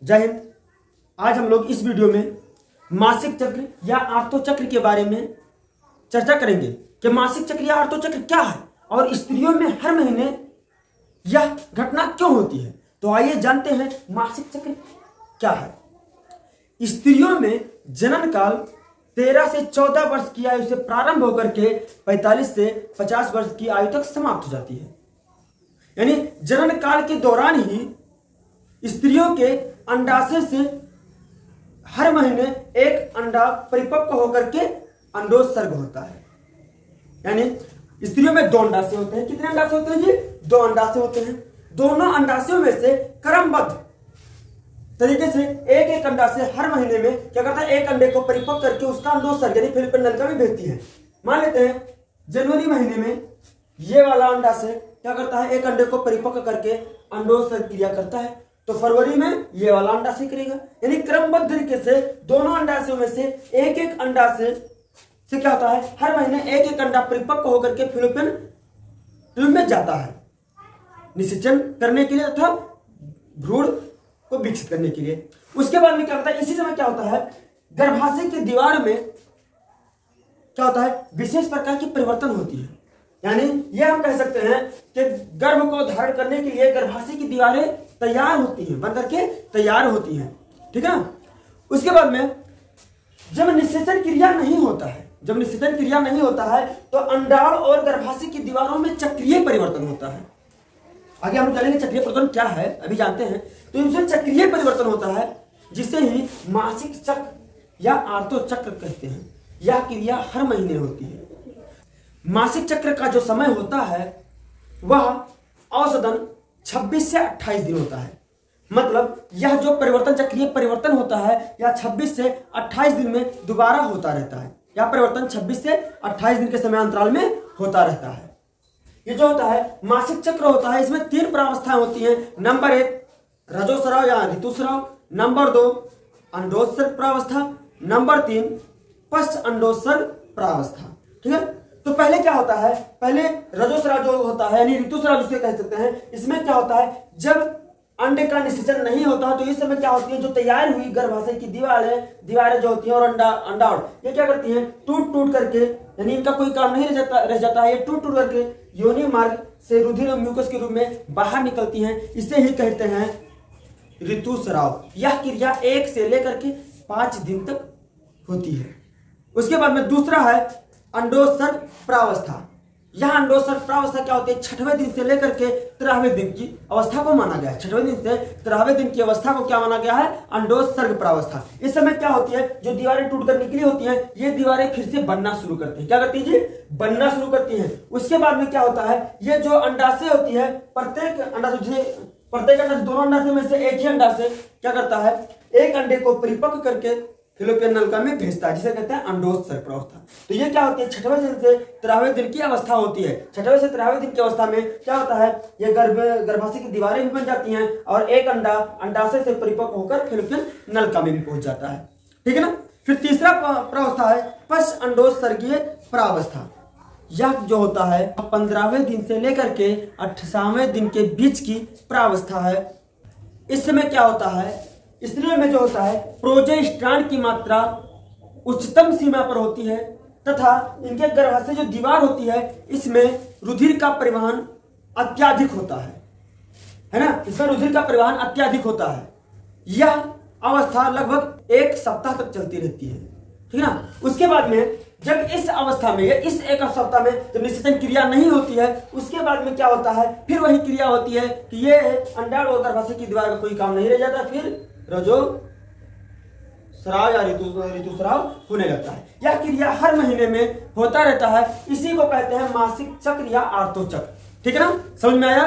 जय हिंद। आज हम लोग इस वीडियो में मासिक चक्र या आर्तो चक्र के बारे में चर्चा करेंगे कि मासिक चक्र या आर्तो चक्र क्या है और स्त्रियों में हर महीने यह घटना क्यों होती है। तो आइए जानते हैं मासिक चक्र क्या है। स्त्रियों में जनन काल 13 से 14 वर्ष की आयु से प्रारंभ होकर के 45 से 50 वर्ष की आयु तक समाप्त हो जाती है। यानी जनन काल के दौरान ही स्त्रियों के अंडाशय से हर महीने एक अंडा परिपक्व होकर के अंडोत्सर्ग होता है। यानी स्त्रियों में 2 अंडाशय होते हैं। कितने अंडाशय होते हैं जी? 2 अंडाशय होते हैं। दोनों अंडाशयों में से क्रमबद्ध तरीके से एक एक अंडाशय हर महीने में क्या करता है, एक अंडे को परिपक्व करके उसका अंडोत्सर्ग यानी फिलिपिन नलिका में भेजती है। मान लेते हैं जनवरी महीने में ये वाला अंडाशय क्या करता है, एक अंडे को परिपक्व करके अंडोत्सर्ग क्रिया करता है, तो फरवरी में ये वाला अंडाशय करेगा। यानी क्रमबद्ध तरीके से दोनों अंडाशयों में से एक एक अंडाशय से क्या होता है, हर महीने एक एक अंडा परिपक्व होकर के फिलिपिन ट्यूब में जाता है निषेचन करने के लिए तथा भ्रूण को विकसित करने के लिए। उसके बाद में क्या होता है, इसी समय क्या होता है, गर्भाशय की दीवार में क्या होता है, विशेष प्रकार की परिवर्तन होती है। यानी यह हम कह सकते हैं कि गर्भ को धारण करने के लिए गर्भाशय की दीवारें तैयार होती हैं, बनकर के तैयार होती हैं। ठीक है। उसके बाद में जब निषेचन क्रिया नहीं होता है, तो अंडाणु और गर्भाशय की दीवारों में चक्रीय परिवर्तन होता है। आगे हम जानेंगे चक्रीय परिवर्तन क्या है, अभी जानते हैं। तो इसमें चक्रीय परिवर्तन होता है जिसे ही मासिक चक्र या आर्तो चक्र कहते हैं। यह क्रिया हर महीने होती है। मासिक चक्र का जो समय होता है वह औसतन 26 से 28 दिन होता है। मतलब यह जो परिवर्तन चक्रीय परिवर्तन होता है यह 26 से 28 दिन में दोबारा होता रहता है। यह परिवर्तन 26 से 28 दिन के समय अंतराल में होता रहता है। ये जो होता है मासिक चक्र होता है, इसमें 3 प्रावस्थाएं होती हैं। नंबर 1 रजोस्राव या ऋतुस्राव, नंबर 2 अंडोत्सर्ग प्रावस्था, नंबर 3 पश्च अंडोत्सर्ग प्रावस्था। ठीक है। तो पहले क्या होता है, पहले रजोस्राव जो होता है यानी ऋतुस्राव जिसे कह सकते हैं, इसमें क्या होता है, जब अंडे का निषेचन नहीं होता तो इस समय क्या होती है, जो तैयार हुई गर्भाशय की दीवारें जो होती हैं और अंडाणु ये क्या करती हैं, टूट करके, यानी इनका कोई काम नहीं रह जाता है, ये टूट करके योनि मार्ग से रुधिर और म्यूकस के रूप में बाहर निकलती हैं। इसे ही कहते हैं ऋतुस्राव। यह क्रिया 1 से लेकर के 5 दिन तक होती है। उसके बाद में दूसरा है अंडोत्सर्ग प्रावस्था। यह अंडोत्सर्ग प्रावस्था क्या होती है, 6वें दिन से लेकर के 13वें दिन की अवस्था को माना गया है। 6वें दिन से 13वें दिन की अवस्था को क्या माना गया है, अंडोत्सर्ग प्रावस्था। इस समय क्या होती है, जो दीवारें टूट कर निकली होती हैं ये दीवारें फिर से बनना शुरू करती हैं। क्या करती है, बनना शुरू करती हैं। उसके बाद में क्या होता है, ये जो अंडाशय होती है, प्रत्येक अंडाशय दोनों अंडाशय में से एक ही अंडाशय क्या करता है, एक अंडे को परिपक्व करके फिलिपिन नलिका में भेजता है, जिसे कहते हैं अंडोत्सर्ग प्रावस्था। तो ये क्या होती है, 6वें दिन से 13वें दिन की अवस्था होती है। 6वें से 13वें दिन की अवस्था में क्या होता है, ये गर्भाशय की दीवारें भी बन जाती हैं और एक अंडा अंडाशय से परिपक्व होकर फिलिपिन नलिका में भी पहुंच जाता है। ठीक है ना। फिर तीसरा प्रावस्था है पश्च अंडोत्सर्गीय प्रावस्था। यह जो होता है 15वें दिन से लेकर के 28वें दिन के बीच की प्रावस्था है। इस समय क्या होता है, स्त्रियों में जो होता है प्रोजेस्टेरॉन की मात्रा उच्चतम सीमा पर होती है तथा इनके गर्भाशय जो दीवार होती है इसमें रुधिर का परिवहन अत्यधिक होता है ना। इसमें रुधिर का परिवहन अत्यधिक होता है। यह अवस्था लगभग 1 सप्ताह तक चलती रहती है। ठीक है ना। उसके बाद में जब इस अवस्था में इस 1 सप्ताह में जब निषेचन क्रिया नहीं होती है, उसके बाद में क्या होता है, फिर वही क्रिया होती है कि ये अंडाणु और गर्भाशय की दीवार का कोई काम नहीं रह जाता, फिर रजोस्राव या ऋतुस्राव होने लगता है। यह क्रिया हर महीने में होता रहता है। इसी को कहते हैं मासिक चक्र या आर्तो चक्र। ठीक है ना, समझ में आया।